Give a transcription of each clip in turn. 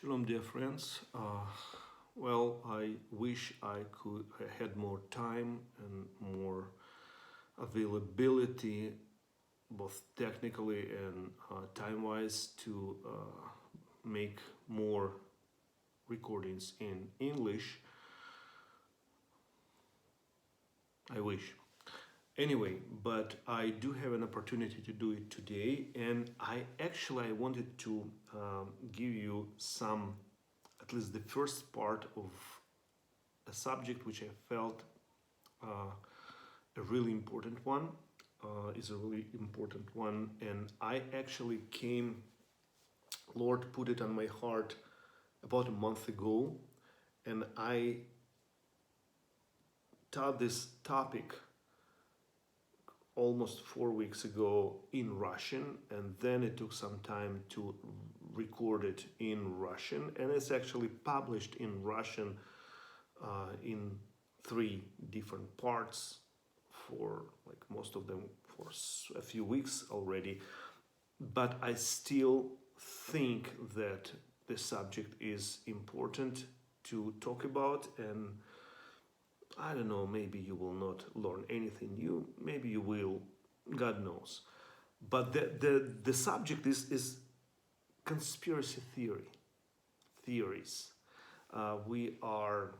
Shalom, dear friends. I wish I had more time and more availability, both technically and time-wise, to make more recordings in English. I wish. Anyway, but I do have an opportunity to do it today, and I wanted to give you some, at least the first part of a subject which I felt a really important one, is a really important one, and I actually came, Lord put it on my heart about a month ago, and I taught this topic almost 4 weeks ago in Russian, and then it took some time to record it in Russian, and it's actually published in Russian in 3 different parts for like most of them for a few weeks already. But I still think that the subject is important to talk about, and I don't know, maybe you will not learn anything new, maybe you will, God knows. But the subject is conspiracy theories. We are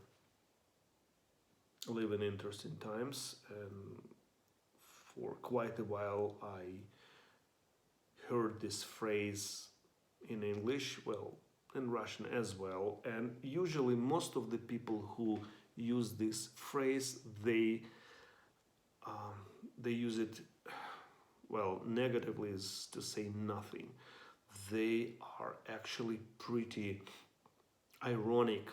living in interesting times, and for quite a while I heard this phrase in English, well, in Russian as well, and usually most of the people who use this phrase, they use it, well, negatively is to say nothing. They are actually pretty ironic,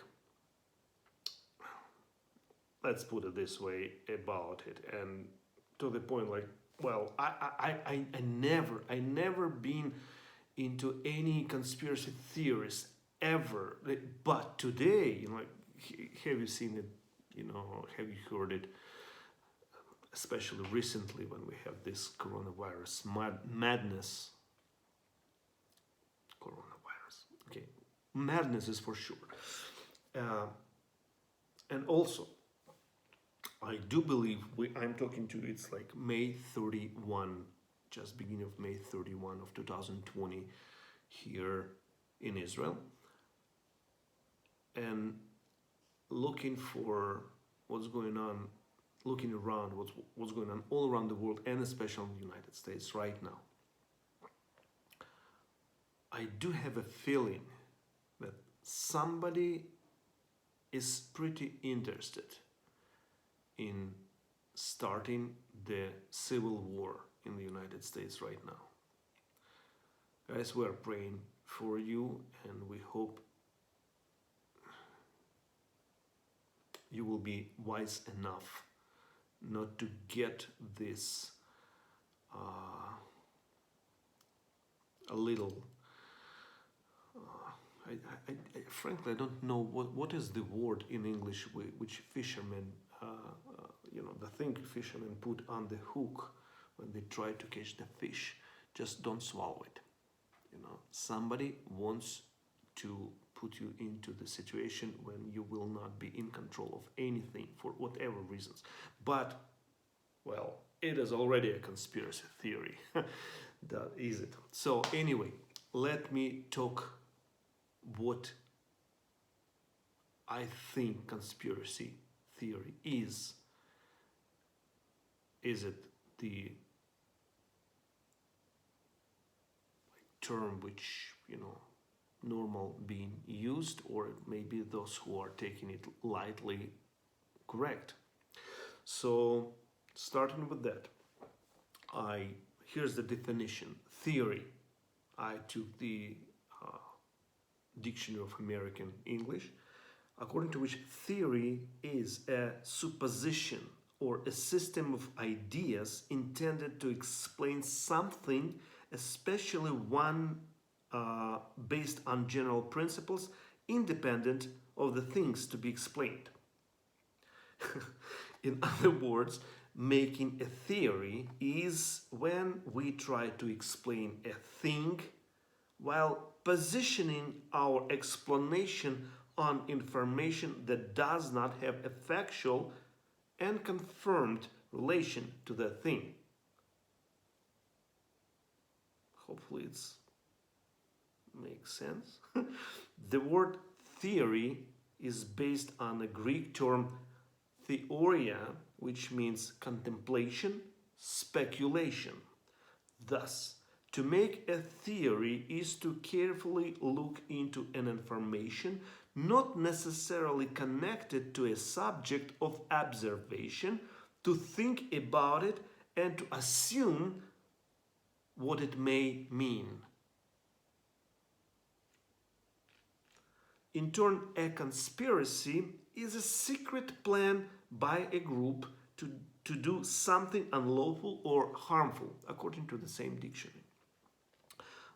let's put it this way, about it, and to the point like, well, I never been into any conspiracy theories ever, but today, like, have you seen it, have you heard it, especially recently when we have this coronavirus madness. Coronavirus, okay, madness is for sure. And also, I do believe I'm talking to, it's like May 31, just beginning of May 31 of 2020 here in Israel, and looking for what's going on, looking around what's going on all around the world, and especially in the United States right now. I do have a feeling that somebody is pretty interested in starting the civil war in the United States right now. Guys, we are praying for you, and we hope you will be wise enough not to get this a little frankly, I don't know what is the word in English which fishermen, the thing fishermen put on the hook when they try to catch the fish. Just don't swallow it. Somebody wants to put you into the situation when you will not be in control of anything for whatever reasons. But, well, it is already a conspiracy theory. That is it. So anyway, let me talk what I think conspiracy theory is. Is it the term which, normal being used, or maybe those who are taking it lightly correct? So, starting with that, here's the definition. Theory. I took the Dictionary of American English, according to which theory is a supposition or a system of ideas intended to explain something, especially one based on general principles, independent of the things to be explained. In other words, making a theory is when we try to explain a thing while positioning our explanation on information that does not have a factual and confirmed relation to the thing. Hopefully it's makes sense. The word theory is based on the Greek term theoria, which means contemplation, speculation. Thus, to make a theory is to carefully look into an information not necessarily connected to a subject of observation, to think about it and to assume what it may mean. In turn, a conspiracy is a secret plan by a group to do something unlawful or harmful, according to the same dictionary.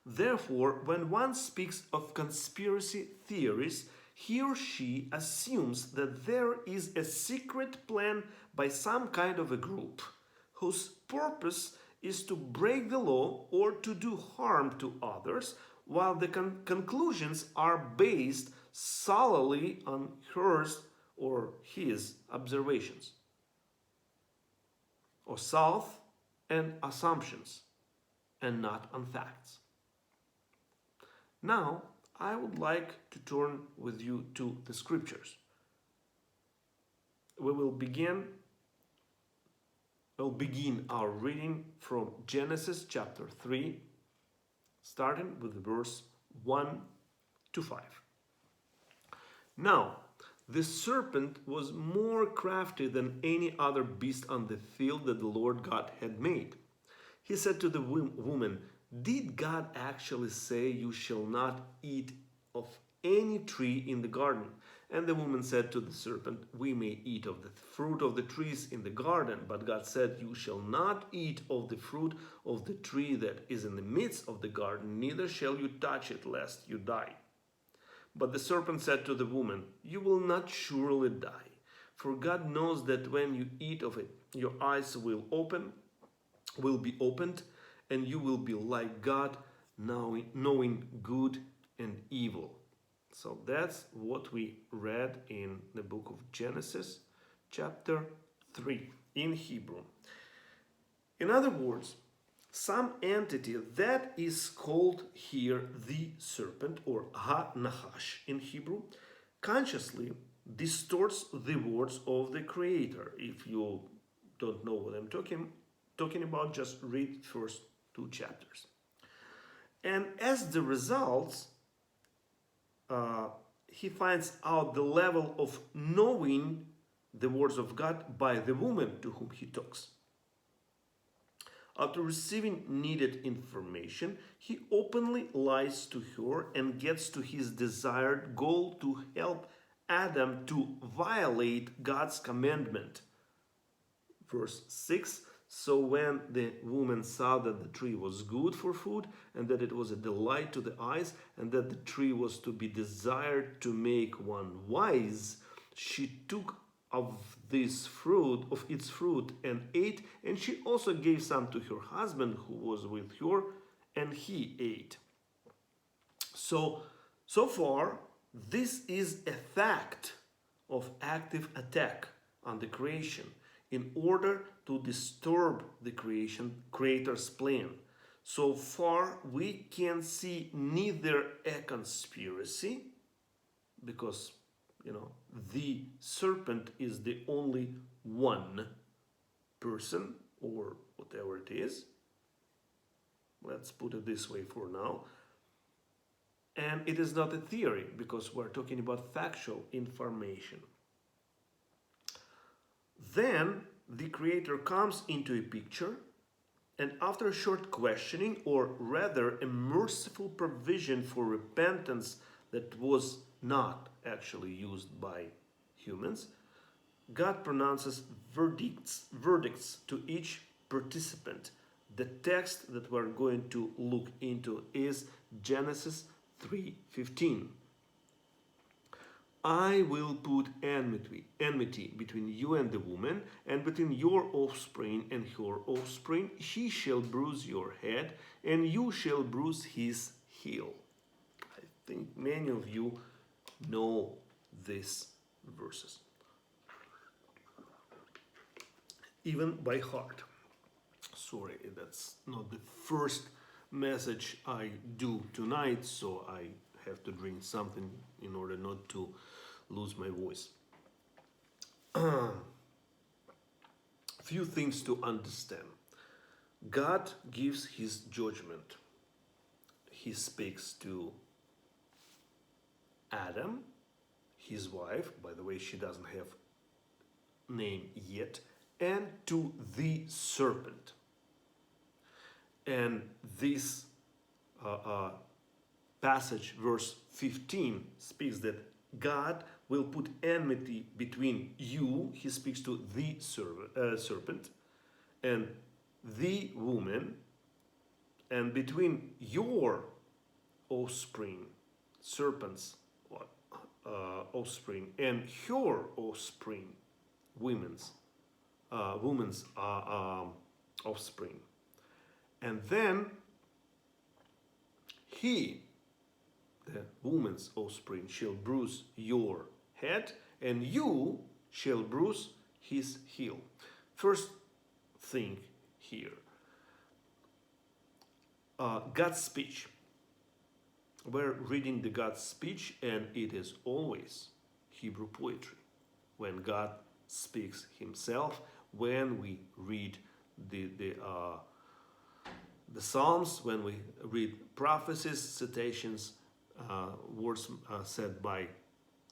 Therefore, when one speaks of conspiracy theories, he or she assumes that there is a secret plan by some kind of a group whose purpose is to break the law or to do harm to others, while the conclusions are based solely on hers or his observations, or self and assumptions, and not on facts. Now, I would like to turn with you to the scriptures. We'll begin our reading from Genesis chapter 3, starting with verse 1 to 5. Now, the serpent was more crafty than any other beast on the field that the Lord God had made. He said to the woman, "Did God actually say you shall not eat of any tree in the garden?" And the woman said to the serpent, "We may eat of the fruit of the trees in the garden, but God said, you shall not eat of the fruit of the tree that is in the midst of the garden, neither shall you touch it, lest you die." But the serpent said to the woman, "You will not surely die, for God knows that when you eat of it, your eyes will be opened, and you will be like God, knowing good and evil." So that's what we read in the book of Genesis, chapter 3, in Hebrew. In other words, some entity that is called here the serpent, or Ha-Nahash in Hebrew, consciously distorts the words of the Creator. If you don't know what I'm talking about, just read first 2 chapters. And as the result, he finds out the level of knowing the words of God by the woman to whom he talks. After receiving needed information, he openly lies to her and gets to his desired goal to help Adam to violate God's commandment. Verse 6, "So when the woman saw that the tree was good for food, and that it was a delight to the eyes, and that the tree was to be desired to make one wise, she took of its fruit and ate, and she also gave some to her husband who was with her, and he ate." So far, this is a fact of active attack on the creation in order to disturb the Creator's plan. So far, we can see neither a conspiracy, because the serpent is the only one person, or whatever it is. Let's put it this way for now. And it is not a theory, because we're talking about factual information. Then the Creator comes into a picture, and after a short questioning, or rather a merciful provision for repentance that was not actually used by humans, God pronounces verdicts to each participant. The text that we're going to look into is Genesis 3:15. "I will put enmity between you and the woman, and between your offspring and her offspring. He shall bruise your head, and you shall bruise his heel." think many of you know these verses, even by heart. Sorry, that's not the first message I do tonight, so I have to drink something in order not to lose my voice. Few things to understand. God gives his judgment. He speaks to Adam, his wife, by the way, she doesn't have name yet, and to the serpent. And this passage, verse 15, speaks that God will put enmity between you, he speaks to the serpent, and the woman, and between your offspring, serpent's offspring, and her offspring, women's offspring. And then he, the woman's offspring, shall bruise your head, and you shall bruise his heel. First thing here, God's speech. We're reading the God's speech, and it is always Hebrew poetry. When God speaks himself, when we read the Psalms, when we read prophecies, citations, words said by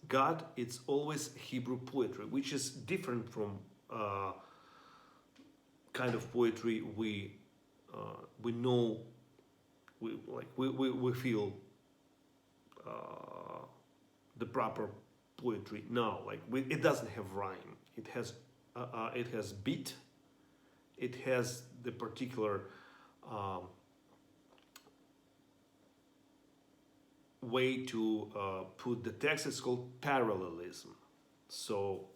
God, it's always Hebrew poetry, which is different from kind of poetry we know, we feel the proper poetry now. It doesn't have rhyme. It has beat. It has the particular way to put the text. It's called parallelism. So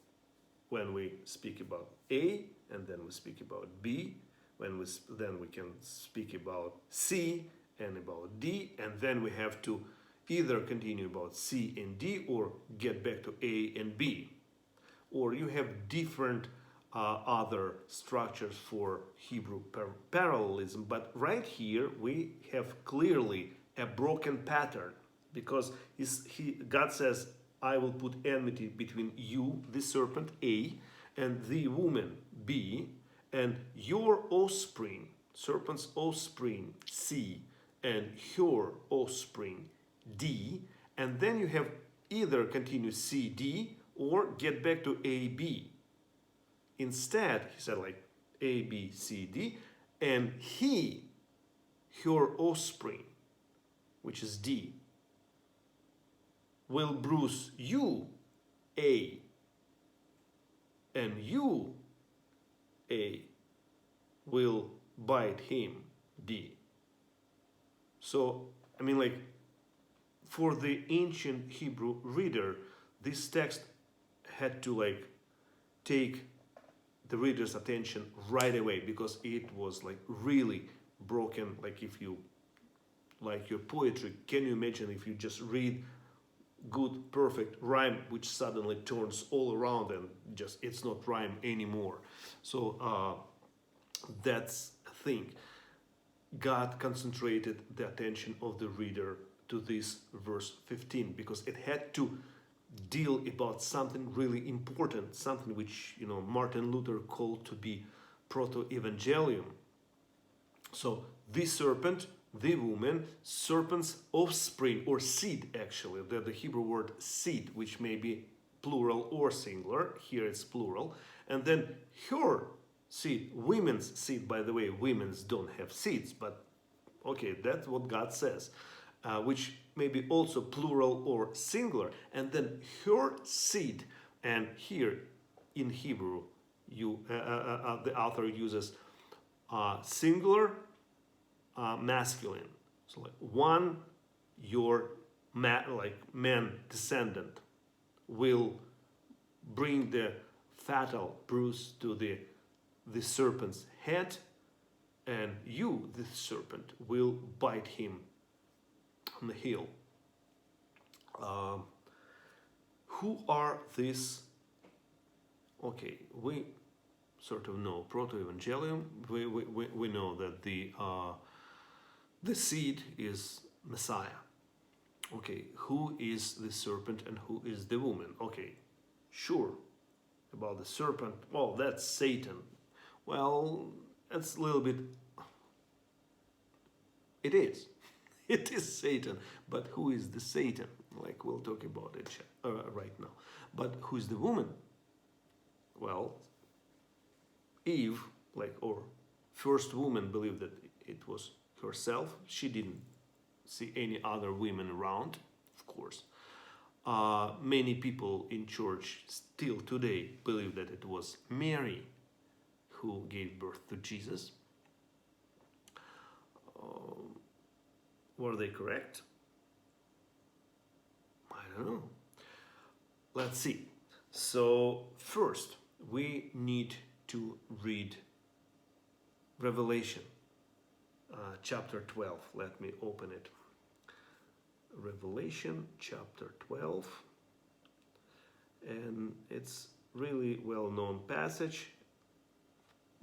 when we speak about A and then we speak about B, then we can speak about C and about D, and then we have to either continue about C and D or get back to A and B. Or you have different other structures for Hebrew parallelism, but right here we have clearly a broken pattern, because God says, I will put enmity between you, the serpent, A, and the woman, B, and your offspring, serpent's offspring, C, and her offspring, D, and then you have either continue C, D, or get back to A, B. Instead, he said A, B, C, D, and her offspring, which is D, will bruise you, A, and you, A, will bite him, D. So, for the ancient Hebrew reader, this text had to take the reader's attention right away, because it was really broken. If you like your poetry, can you imagine if you just read good perfect rhyme which suddenly turns all around and just it's not rhyme anymore? So that's a thing. God concentrated the attention of the reader to this verse 15 because it had to deal about something really important, something which Martin Luther called to be proto-evangelium. So the serpent, the woman, serpent's offspring or seed, actually, the Hebrew word seed, which may be plural or singular, here it's plural, and then her seed, women's seed. By the way, women's don't have seeds, but okay, that's what God says, which may be also plural or singular, and then her seed. And here in Hebrew, the author uses singular, masculine. So one, your man descendant will bring the fatal bruise to the serpent's head, and you, the serpent, will bite him on the heel. Who are these? Okay, we sort of know proto-evangelium. We know that the seed is Messiah. Okay, who is the serpent and who is the woman? Okay, sure, about the serpent. Well, that's Satan. Well, that's a little bit. It is. It is Satan. But who is the Satan? Like we'll talk about it right now. But who is the woman? Well, Eve, or first woman, believed that it was herself. She didn't see any other women around, of course. Many people in church still today believe that it was Mary who gave birth to Jesus. Were they correct? I don't know. Let's see. So first, we need to read Revelation chapter 12. Let me open it. Revelation chapter 12. And it's really well-known passage.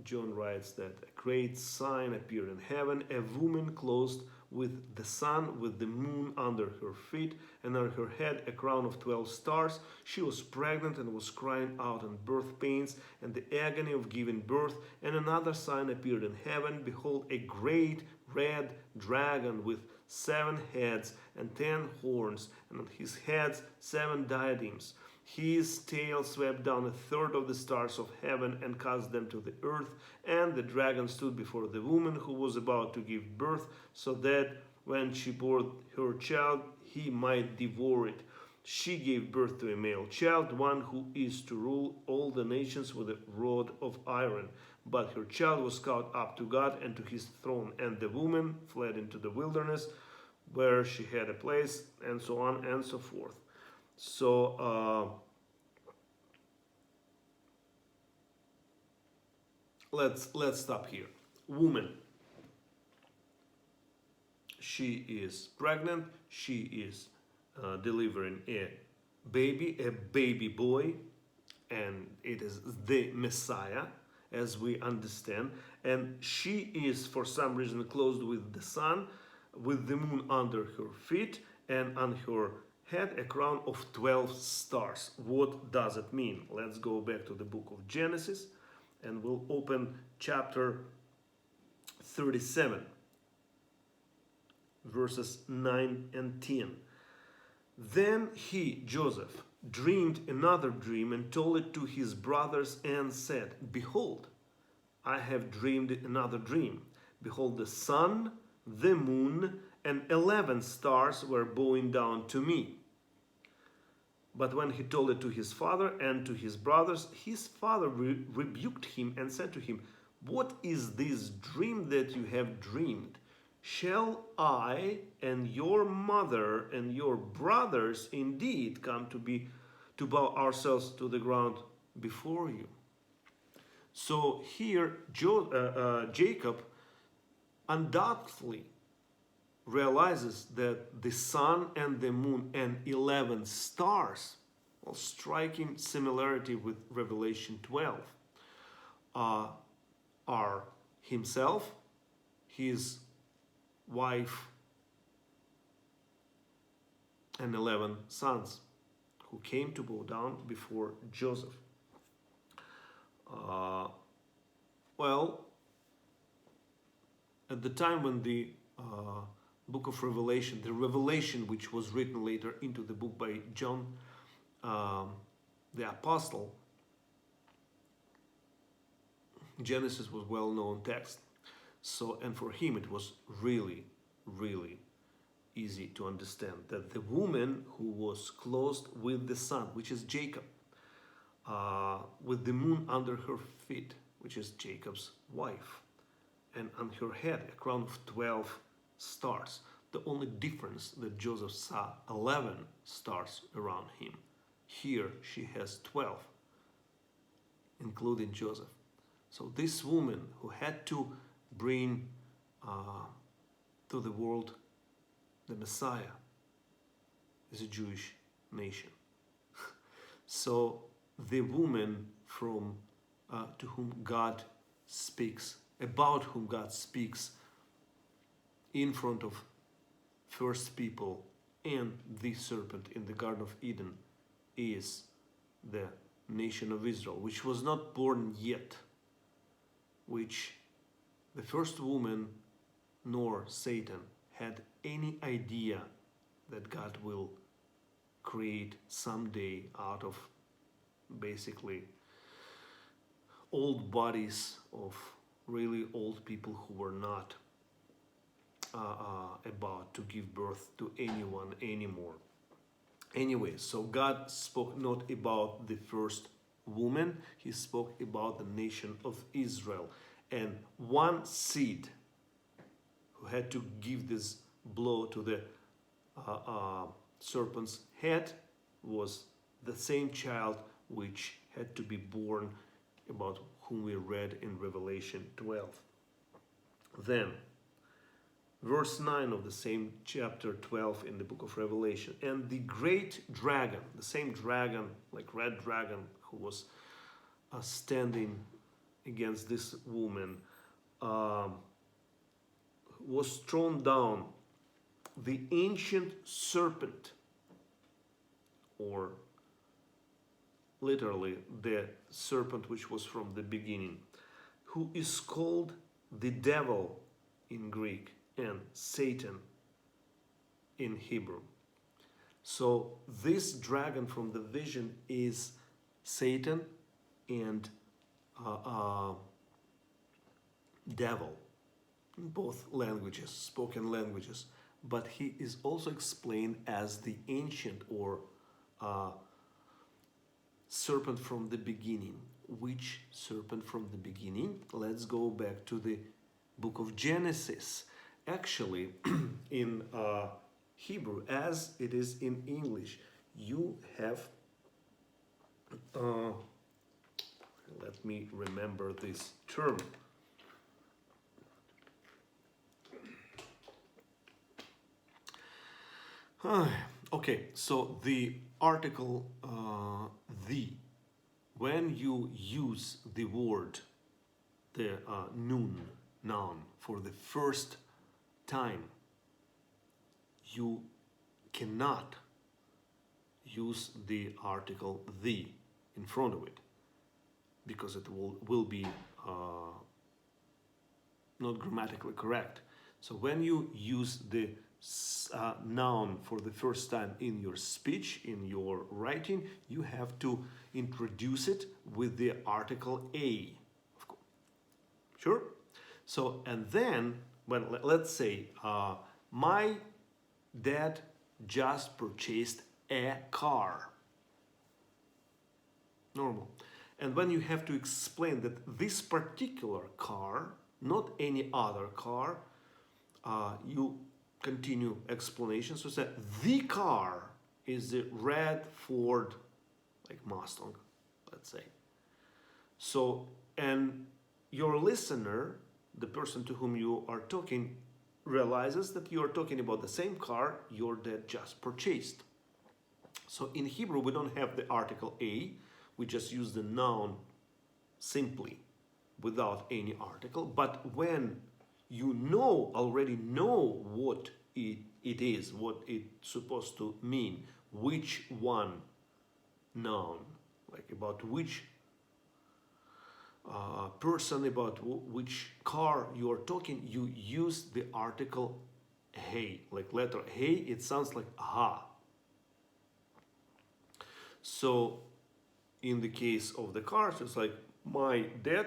John writes that a great sign appeared in heaven, a woman clothed with the sun, with the moon under her feet, and on her head a crown of 12 stars. She was pregnant and was crying out in birth pains and the agony of giving birth. And another sign appeared in heaven. Behold, a great red dragon with 7 heads and 10 horns, and on his heads 7 diadems. His tail swept down a third of the stars of heaven and cast them to the earth. And the dragon stood before the woman who was about to give birth, so that when she bore her child, he might devour it. She gave birth to a male child, one who is to rule all the nations with a rod of iron. But her child was caught up to God and to his throne. And the woman fled into the wilderness, where she had a place, and so on and so forth. So let's stop here. Woman, she is pregnant. She is delivering a baby boy, and it is the Messiah, as we understand. And she is, for some reason, clothed with the sun, with the moon under her feet, and on her head a crown of 12 stars. What does it mean? Let's go back to the book of Genesis, and we'll open chapter 37, verses 9 and 10. Then he, Joseph, dreamed another dream and told it to his brothers and said, Behold, I have dreamed another dream. Behold, the sun, the moon, and 11 stars were bowing down to me. But when he told it to his father and to his brothers, his father rebuked him and said to him, What is this dream that you have dreamed? Shall I and your mother and your brothers indeed come to bow ourselves to the ground before you? So here Jacob undoubtedly realizes that the sun and the moon and 11 stars, well, striking similarity with Revelation 12, are himself, his wife, and 11 sons who came to bow down before Joseph. Well, at the time when the book of Revelation, the Revelation which was written later into the book by John the Apostle, Genesis was well-known text. So, and for him it was really, really easy to understand that the woman who was clothed with the sun, which is Jacob, with the moon under her feet, which is Jacob's wife, and on her head a crown of 12 stars. The only difference that Joseph saw 11 stars around him. Here she has 12, including Joseph. So this woman who had to bring to the world the Messiah is a Jewish nation. So the woman from to whom God speaks, about whom God speaks in front of first people and the serpent in the Garden of Eden, is the nation of Israel, which was not born yet, which the first woman nor Satan had any idea that God will create someday out of basically old bodies of really old people who were not about to give birth to anyone anymore. Anyway, so God spoke not about the first woman, he spoke about the nation of Israel. And one seed who had to give this blow to the serpent's head was the same child which had to be born, about whom we read in Revelation 12. Then, verse 9 of the same chapter 12 in the book of Revelation. And the great dragon, the same dragon, like red dragon, who was standing against this woman, was thrown down, the ancient serpent, or literally the serpent which was from the beginning, who is called the devil in Greek and Satan in Hebrew. So this dragon from the vision is Satan and devil in both languages, spoken languages. But he is also explained as the ancient or serpent from the beginning. Which serpent from the beginning? Let's go back to the book of Genesis. Actually, in Hebrew, as it is in English, you have, let me remember this term. Okay, so the article the, when you use the word, the noun, for the first time, you cannot use the article the in front of it, because it will be not grammatically correct. So when you use the noun for the first time in your speech, in your writing, you have to introduce it with the article a. Of course. Sure? So, and then, when let's say, my dad just purchased a car. Normal. And when you have to explain that this particular car, not any other car, you continue explanation. So say the car is the red Ford, like Mustang, let's say. So, and your listener, the person to whom you are talking, realizes that you are talking about the same car your dad just purchased. So in Hebrew, we don't have the article a, we just use the noun simply without any article. But when you already know what it is, what it's supposed to mean, which one noun, like about which person, about which car you are talking, you use the article hey, like letter hey, it sounds like ha. So in the case of the cars, it's like my dad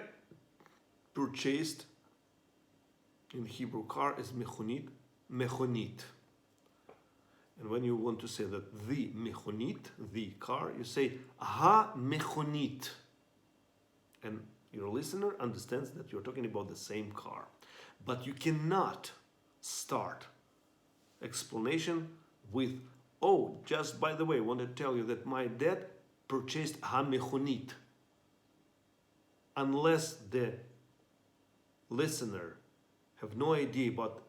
purchased, in Hebrew, car is mechonit, mechonit. And when you want to say that the mechonit, the car, you say ha mechonit. And your listener understands that you're talking about the same car. But you cannot start explanation with, oh, just by the way, I want to tell you that my dad purchased ha mechonit. Unless the listener have no idea about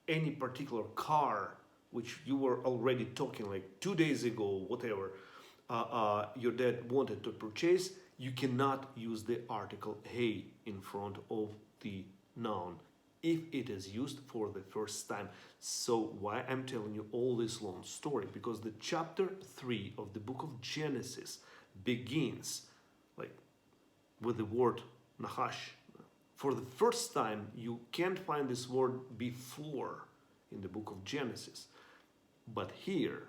any particular car which you were already talking like 2 days ago, whatever, your dad wanted to purchase, you cannot use the article hey in front of the noun if it is used for the first time. So why I'm telling you all this long story? Because the chapter 3 of the book of Genesis begins like with the word Nahash. For the first time, you can't find this word before in the book of Genesis. But here,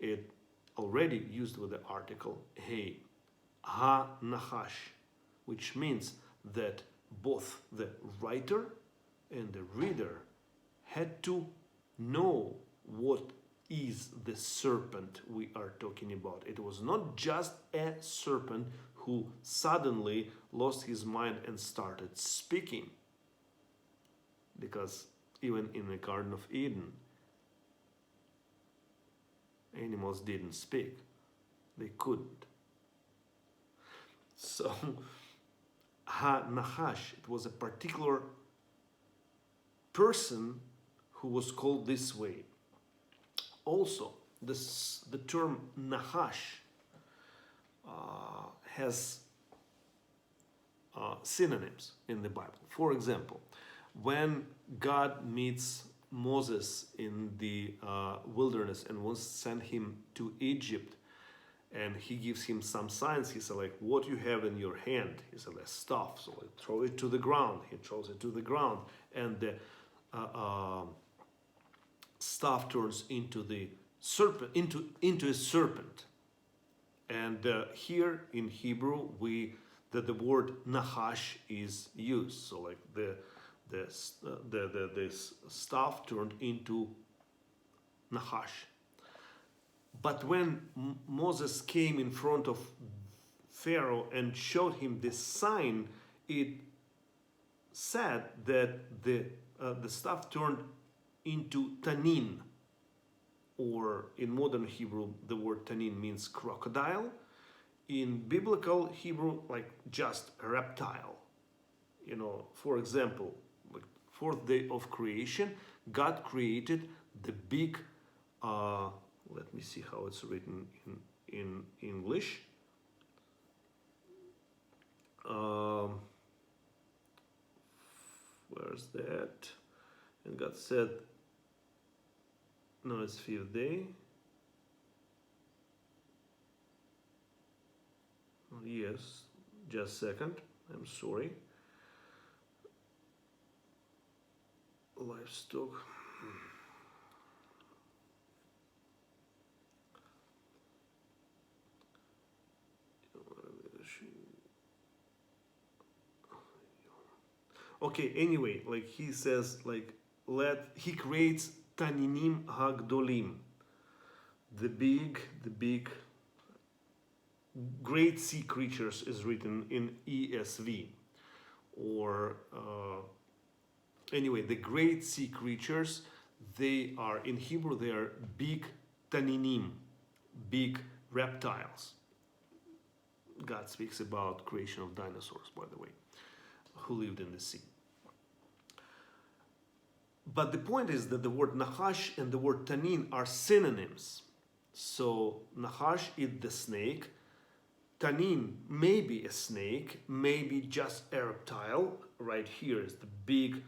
it already used with the article hey, ha-nahash, which means that both the writer and the reader had to know what is the serpent we are talking about. It was not just a serpent who suddenly lost his mind and started speaking. Because even in the Garden of Eden, animals didn't speak. They couldn't. So, Ha-Nahash, it was a particular person who was called this way. Also, the term Nahash has synonyms in the Bible. For example, when God meets Moses in the wilderness and wants to send him to Egypt, and he gives him some signs, he said, like, what you have in your hand? He said, a staff. So I throw it to the ground. He throws it to the ground, and the staff turns into the serpent, into a serpent. And here in Hebrew, the word Nahash is used. So like this staff turned into Nahash. But when Moses came in front of Pharaoh and showed him this sign, it said that the staff turned into Tanin, or in modern Hebrew, the word Tanin means crocodile. In biblical Hebrew, like just a reptile. You know, for example, like fourth day of creation, God created the big, let me see how it's written in English. Where's that? And God said, no, it's fifth day. Yes, just a second. I'm sorry. Livestock. Okay, anyway, like he says, like, he creates Taninim Hagdolim, the big great sea creatures is written in ESV, or anyway, the great sea creatures, they are in Hebrew, they are big Taninim, big reptiles. God speaks about creation of dinosaurs, by the way, who lived in the sea. But the point is that the word Nahash and the word Tanin are synonyms. So Nahash is the snake. Tanin may be a snake, maybe just a reptile. Right here is the big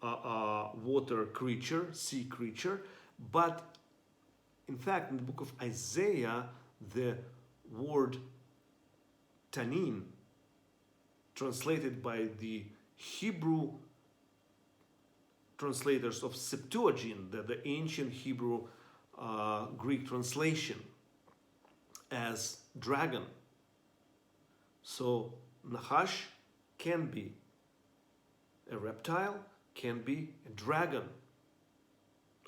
water creature, sea creature. But in fact, in the book of Isaiah, the word Tanin, translated by the Hebrew translators of Septuagint, the ancient Hebrew Greek translation, as dragon. So Nahash can be a reptile, can be a dragon.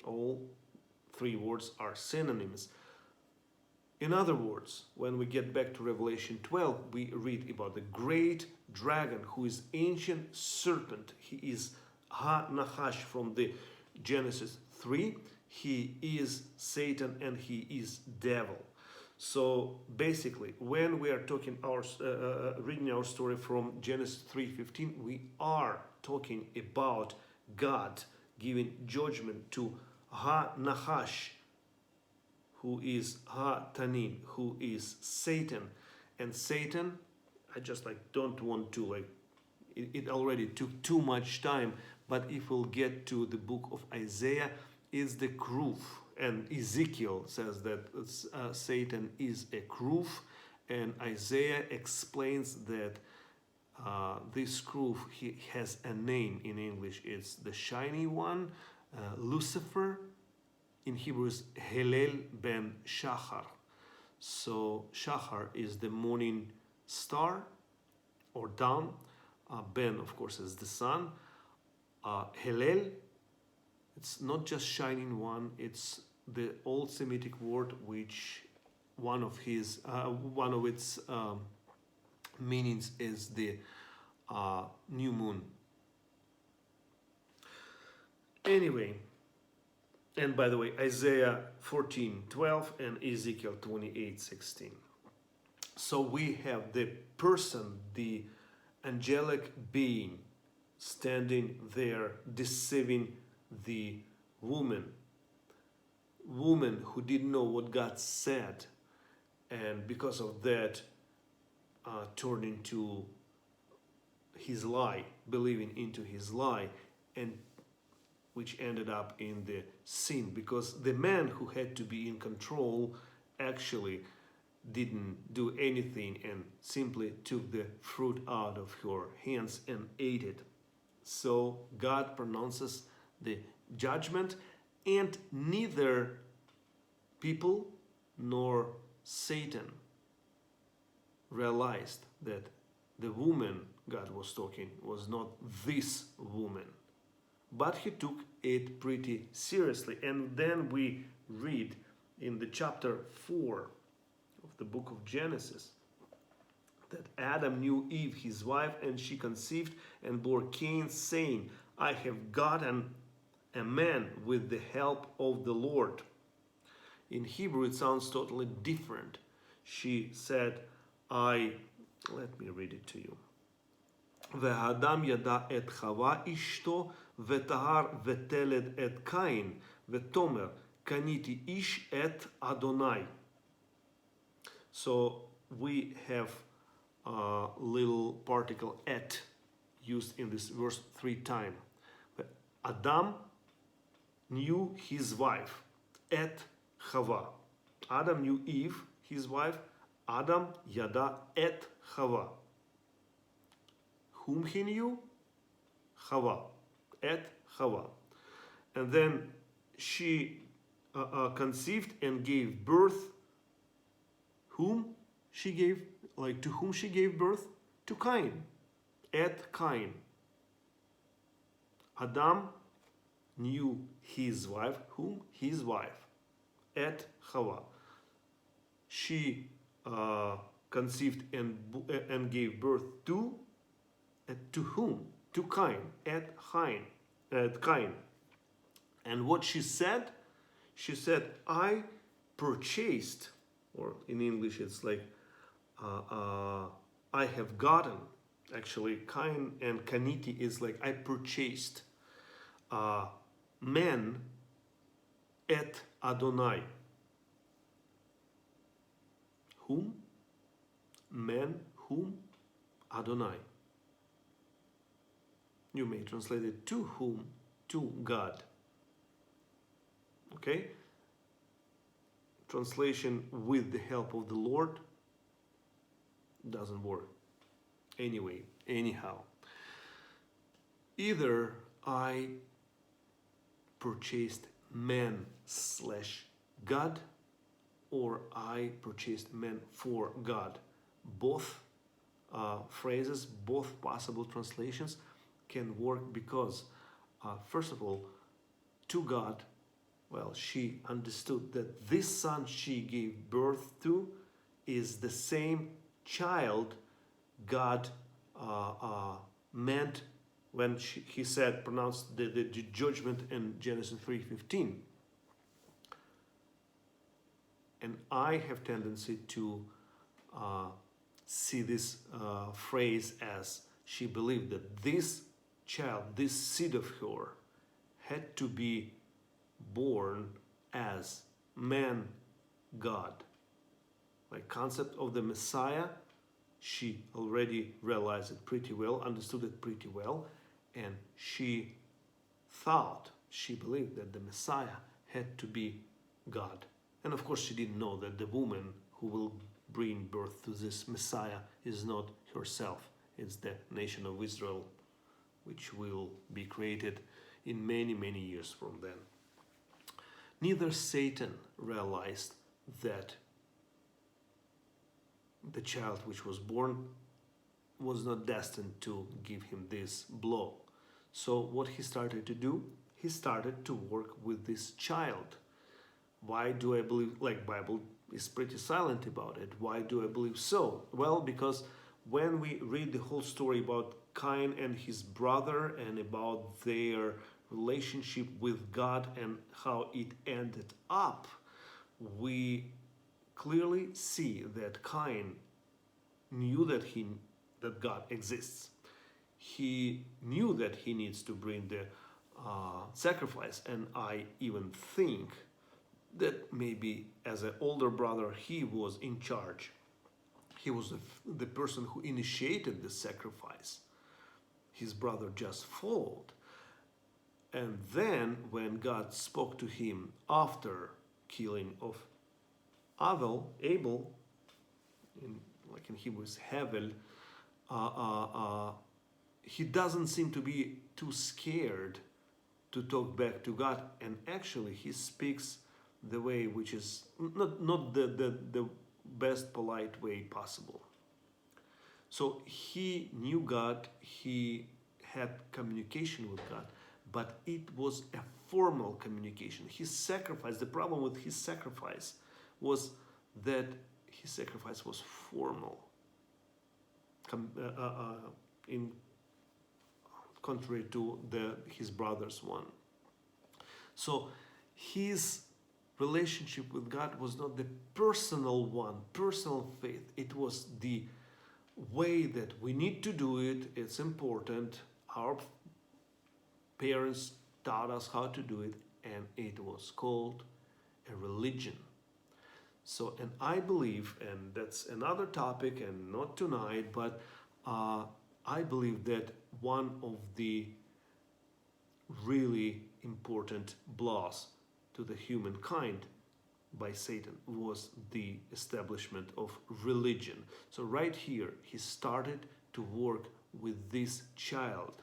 All three words are synonyms. In other words, when we get back to Revelation 12, we read about the great dragon who is ancient serpent. He is Ha-Nahash from the Genesis 3. He is Satan and he is devil. So basically, when we are talking reading our story from Genesis 3:15, we are talking about God giving judgment to Ha-Nahash, who is Ha-Tanin, who is Satan. And Satan, I just don't want to it already took too much time, but if we'll get to the book of Isaiah, is the Kruf, and Ezekiel says that Satan is a Kruf, and Isaiah explains that this Kruf, he has a name in English. It's the shiny one, Lucifer. In Hebrew is Helel ben Shachar. So Shachar is the morning star or dawn. Ben, of course, is the sun. Helel, it's not just shining one. It's the old Semitic word, which one of its meanings is the new moon. Anyway, and by the way, Isaiah 14:12 and Ezekiel 28:16. So we have the person, the angelic being, standing there deceiving the woman who didn't know what God said, and because of that turned into his lie, believing into his lie, and which ended up in the sin, because the man who had to be in control actually didn't do anything and simply took the fruit out of her hands and ate it. So God pronounces the judgment, and neither people nor Satan realized that the woman God was talking was not this woman. But he took it pretty seriously. And then we read in the chapter 4 of the book of Genesis that Adam knew Eve, his wife, and she conceived and bore Cain, saying, I have gotten a man with the help of the Lord. In Hebrew, it sounds totally different. She said, let me read it to you. והאדם ידע את חווה אשתו וטהר ותלד את קין ותאמר קניתי איש את אדוני. So we have a little particle et used in this verse 3 times. Adam knew his wife, et Chava. Adam knew Eve, his wife. Adam yada et Chava. Whom he knew? Chava. Et Chava. And then she conceived and gave birth. Whom she gave, to whom she gave birth? To Cain. Et Cain. Adam knew his wife. Whom? His wife. Et Chava. She conceived and gave birth to whom? To Cain. Et Cain. And what she said? She said, I purchased, or in English it's I have gotten. Actually, Cain and Kaniti is I purchased men et Adonai. Whom? Men whom? Adonai. You may translate it to whom? To God. Okay? Translation with the help of the Lord doesn't work. Anyway, anyhow. Either I purchased man / God, or I purchased man for God. Both phrases, both possible translations can work because, first of all, to God, she understood that this son she gave birth to is the same child God meant when he said, pronounced the judgment in Genesis 3:15. And I have tendency to see this phrase as she believed that this child, this seed of her, had to be born as man God. Like concept of the Messiah, she already realized it pretty well, understood it pretty well, and she thought, she believed that the Messiah had to be God. And of course she didn't know that the woman who will bring birth to this Messiah is not herself. It's the nation of Israel, which will be created in many, many years from then. Neither Satan realized that the child which was born was not destined to give him this blow. So what he started to do, he started to work with this child. Why do I believe, like Bible is pretty silent about it. Why do I believe so? Well, because when we read the whole story about Cain and his brother and about their relationship with God and how it ended up, we clearly see that Cain knew that God exists. He knew that he needs to bring the sacrifice, and I even think that maybe as an older brother he was in charge. He was the person who initiated the sacrifice. His brother just followed. And then when God spoke to him after killing of Abel, like in Hebrew is Hevel, he doesn't seem to be too scared to talk back to God, and actually he speaks the way which is not the best polite way possible. So he knew God, he had communication with God, but it was a formal communication. His sacrifice, the problem with his sacrifice was that his sacrifice was formal, in contrary to his brother's one. So his relationship with God was not the personal one, personal faith. It was the way that we need to do it. It's important. Our parents taught us how to do it, and it was called a religion. So, and I believe, and that's another topic and not tonight, but I believe that one of the really important blows to the humankind by Satan was the establishment of religion. So right here, he started to work with this child,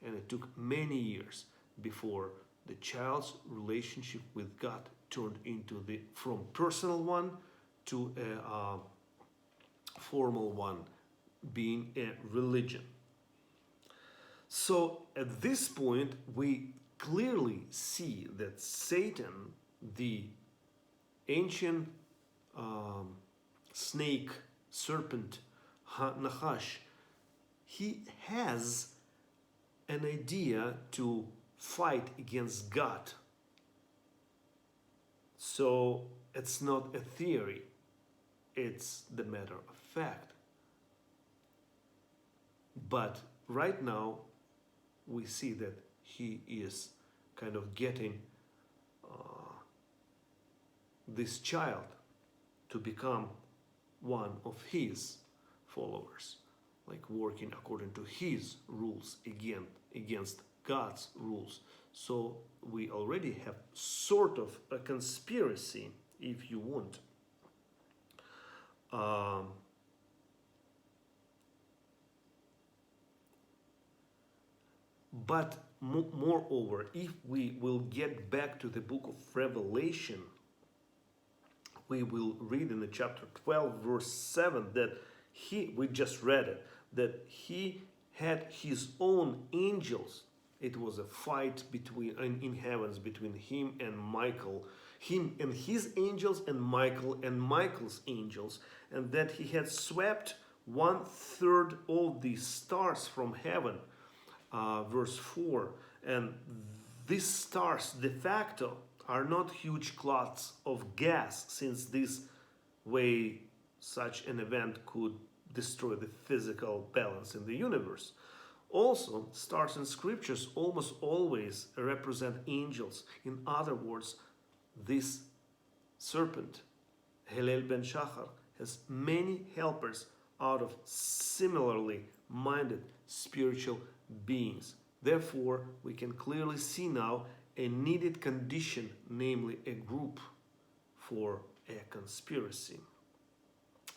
and it took many years before the child's relationship with God turned into from personal one to a formal one, being a religion. So at this point, we clearly see that Satan, the ancient snake, serpent, Nahash, he has an idea to fight against God. So it's not a theory, it's the matter of fact. But right now, we see that he is kind of getting this child to become one of his followers, like working according to his rules against God's rules. So we already have sort of a conspiracy, if you want. But moreover, if we will get back to the book of Revelation, we will read in the chapter 12, verse 7, that we just read it, that he had his own angels. It was a fight in heavens between him and Michael, him and his angels, and Michael's angels, and that he had swept 1/3 of the stars from heaven. Verse 4, and these stars de facto are not huge clouds of gas, since this way such an event could destroy the physical balance in the universe. Also, stars in scriptures almost always represent angels. In other words, this serpent Hillel ben Shachar has many helpers out of similarly minded spiritual beings. Therefore, we can clearly see now a needed condition, namely a group for a conspiracy.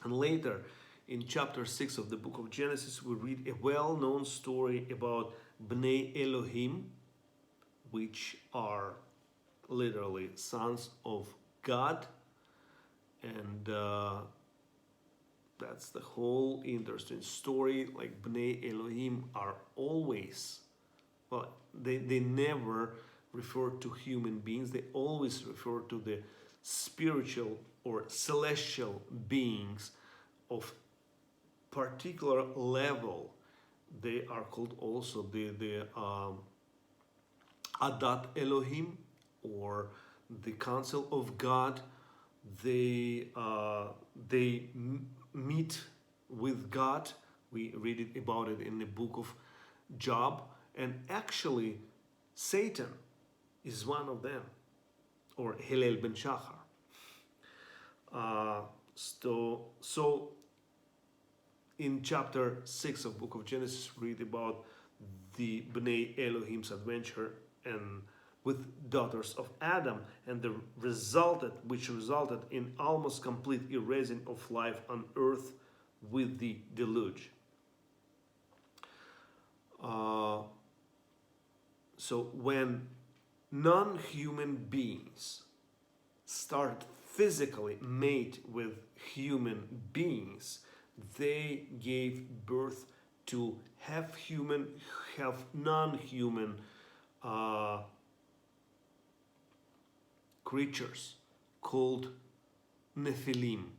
And later, in chapter 6 of the book of Genesis, we read a well-known story about Bnei Elohim, which are literally sons of God. And that's the whole interesting story. Like Bnei Elohim are always, well, they never refer to human beings. They always refer to the spiritual or celestial beings of particular level. They are called also the Adat Elohim, or the Council of God. They meet with God. We read it about it in the book of Job, and actually Satan is one of them, or Hillel ben Shachar. So in chapter 6 of book of Genesis, read about the Bnei Elohim's adventure and with daughters of Adam, and which resulted in almost complete erasing of life on earth with the deluge. So when non-human beings start physically mate with human beings, they gave birth to have non-human creatures called Nephilim,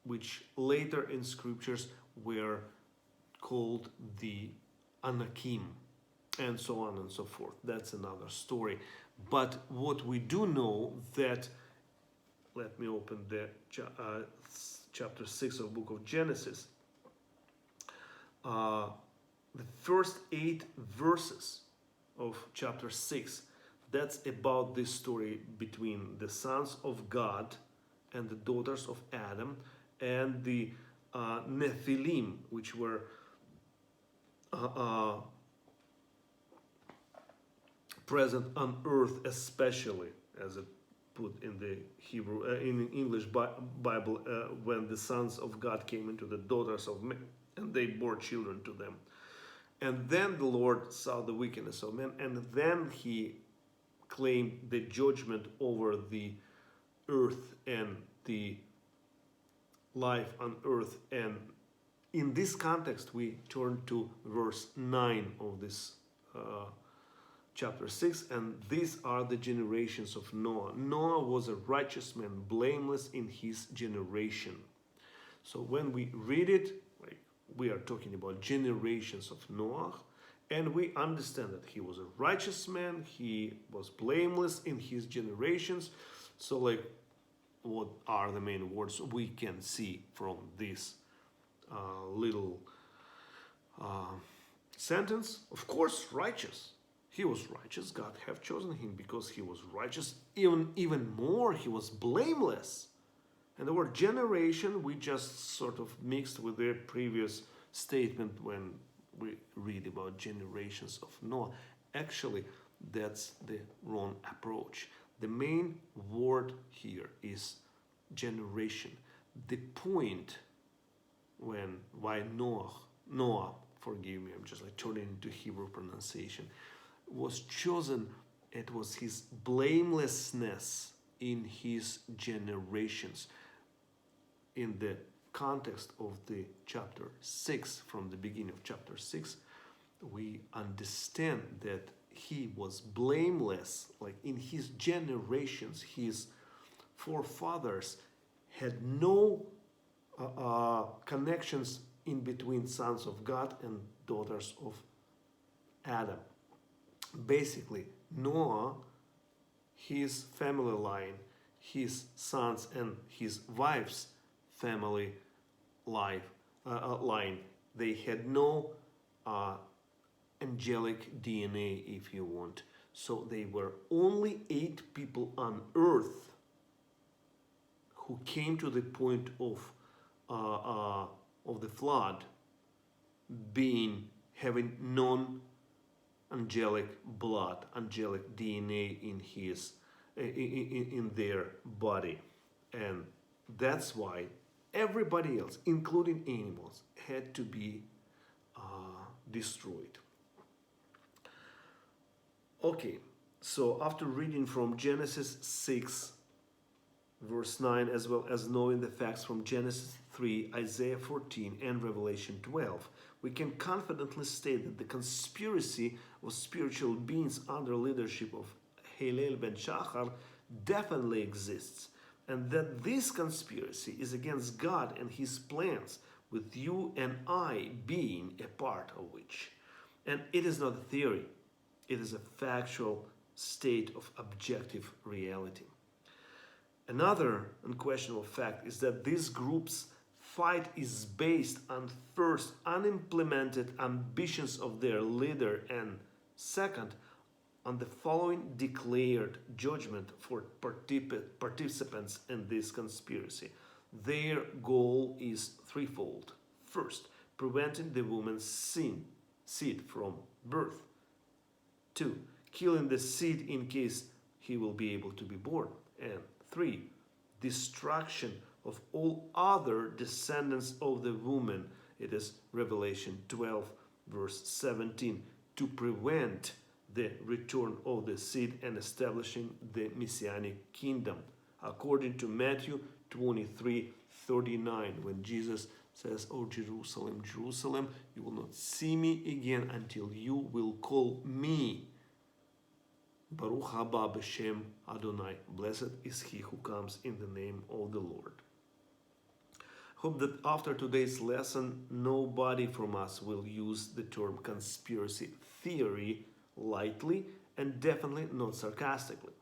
which later in scriptures were called the Anakim, and so on and so forth. That's another story. But what we do know that, let me open the chapter 6 of book of Genesis. The first 8 verses of chapter 6, that's about this story between the sons of God and the daughters of Adam, and the Nephilim, which were present on earth, especially, as it put in the Hebrew, in English Bible, when the sons of God came into the daughters of men, and they bore children to them. And then the Lord saw the wickedness of men, and then he claimed the judgment over the earth and the life on earth. And in this context, we turn to verse 9 of this chapter 6, and these are the generations of Noah. Noah was a righteous man, blameless in his generation. So when we read it, we are talking about generations of Noah, and we understand that he was a righteous man, he was blameless in his generations. So what are the main words we can see from this little sentence? Of course, righteous. He was righteous. God have chosen him because he was righteous. Even more, he was blameless. And the word generation, we just sort of mixed with the previous statement when we read about generations of Noah. Actually, that's the wrong approach. The main word here is generation. The point why Noah, forgive me, I'm just turning into Hebrew pronunciation, was chosen, it was his blamelessness in his generations. In the context of the chapter 6, from the beginning of chapter 6, we understand that he was blameless, in his generations. His forefathers had no connections in between sons of God and daughters of Adam. Basically, Noah, his family line, his sons and his wives' family line, they had no angelic DNA, if you want. So they were only 8 people on earth who came to the point of the flood being having non-angelic blood, angelic DNA in their body, and that's why everybody else, including animals, had to be destroyed. Okay, so after reading from Genesis 6 verse 9, as well as knowing the facts from Genesis 3, Isaiah 14, and Revelation 12, we can confidently state that the conspiracy of spiritual beings under leadership of Hillel ben Shachar definitely exists, and that this conspiracy is against God and His plans, with you and I being a part of which. And it is not a theory, it is a factual state of objective reality. Another unquestionable fact is that these groups' fight is based on, first, unimplemented ambitions of their leader, and second, on the following declared judgment for participants in this conspiracy. Their goal is threefold. First, preventing the woman's seed from birth. 2, killing the seed in case he will be able to be born. And 3, destruction of all other descendants of the woman. It is Revelation 12, verse 17, to prevent the return of the seed and establishing the Messianic kingdom. According to Matthew 23:39, when Jesus says, "O Jerusalem, Jerusalem, you will not see me again until you will call me Baruch haba b'shem Adonai. Blessed is he who comes in the name of the Lord." Hope that after today's lesson, nobody from us will use the term conspiracy theory lightly, and definitely not sarcastically.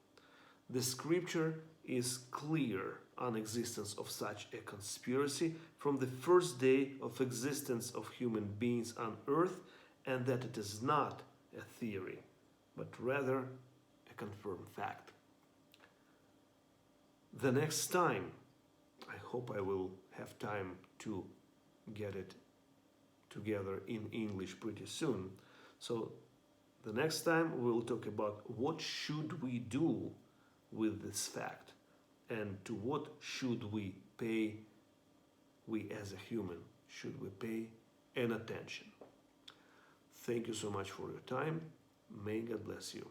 The scripture is clear on existence of such a conspiracy from the first day of existence of human beings on earth, and that it is not a theory, but rather a confirmed fact. The next time, I hope I will have time to get it together in English pretty soon. So the next time we'll talk about what should we do with this fact, and to what should we as a human, should we pay an attention. Thank you so much for your time. May God bless you.